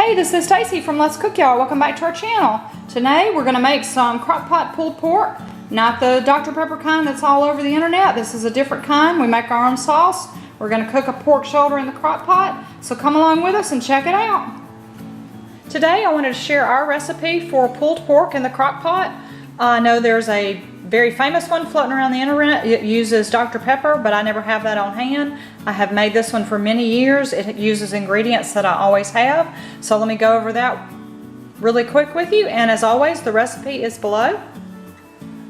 Hey, this is Stacy from Let's Cook Y'all. Welcome back to our channel. Today we're going to make some crock-pot pulled pork. Not the Dr. Pepper kind that's all over the internet. This is a different kind. We make our own sauce. We're going to cook a pork shoulder in the crock pot. So come along with us and check it out. Today I wanted to share our recipe for pulled pork in the crock pot. I know there's a very famous one floating around the internet. It uses Dr. Pepper, but I never have that on hand. I have made this one for many years. It uses ingredients that I always have. So let me go over that really quick with you. And as always, the recipe is below.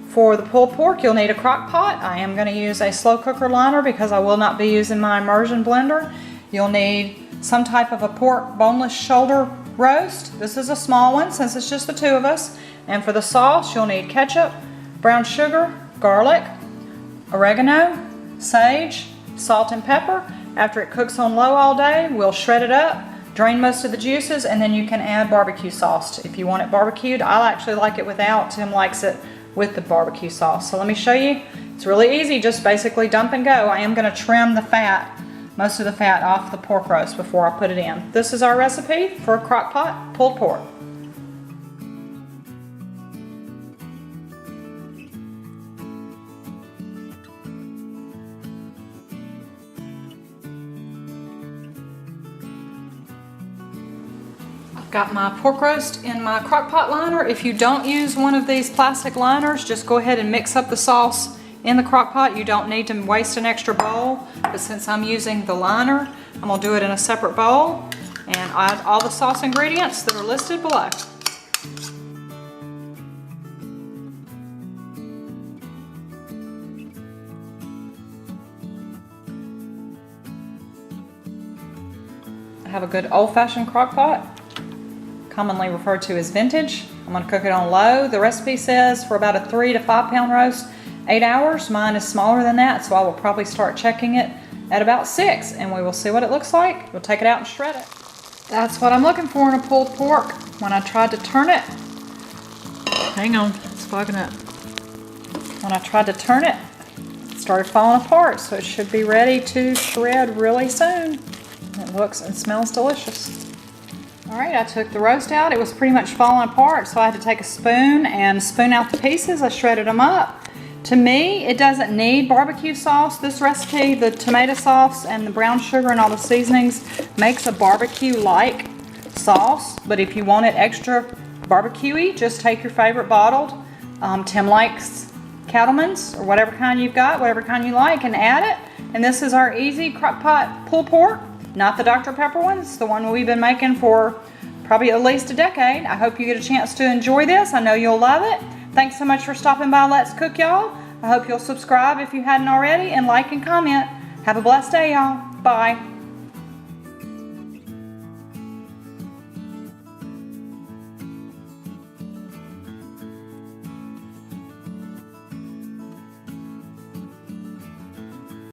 For the pulled pork, you'll need a crock pot. I am going to use a slow cooker liner because I will not be using my immersion blender. You'll need some type of a pork boneless shoulder roast. This is a small one since it's just the two of us. And for the sauce, you'll need ketchup, brown sugar, garlic, oregano, sage, salt and pepper. After it cooks on low all day, we'll shred it up, drain most of the juices, and then you can add barbecue sauce if you want it barbecued. I actually like it without. Tim likes it with the barbecue sauce. So let me show you. It's really easy, just basically dump and go. I am going to trim the fat, most of the fat off the pork roast before I put it in. This is our recipe for a crock pot pulled pork. Got my pork roast in my crock pot liner. If you don't use one of these plastic liners, just go ahead and mix up the sauce in the crock pot. You don't need to waste an extra bowl, but since I'm using the liner, I'm gonna do it in a separate bowl and add all the sauce ingredients that are listed below. I have a good old-fashioned crock pot, commonly referred to as vintage. I'm going to cook it on low. The recipe says for about a 3 to 5 pound roast, 8 hours. Mine is smaller than that, so I will probably start checking it at about 6, and we will see what it looks like. We'll take it out and shred it. That's what I'm looking for in a pulled pork. When I tried to turn it, hang on, it's fogging up. When I tried to turn it, it started falling apart, so it should be ready to shred really soon. It looks and smells delicious. Alright, I took the roast out. It was pretty much falling apart, so I had to take a spoon and spoon out the pieces. I shredded them up. To me, it doesn't need barbecue sauce. This recipe, the tomato sauce and the brown sugar and all the seasonings makes a barbecue-like sauce, but if you want it extra barbecue-y, just take your favorite bottled. Tim likes Cattleman's or whatever kind you've got, whatever kind you like, and add it. And this is our easy crock pot pulled pork. Not the Dr. Pepper one. It's the one we've been making for probably at least a decade. I hope you get a chance to enjoy this. I know you'll love it. Thanks so much for stopping by Let's Cook Y'all. I hope you'll subscribe if you hadn't already and like and comment. Have a blessed day, y'all. Bye.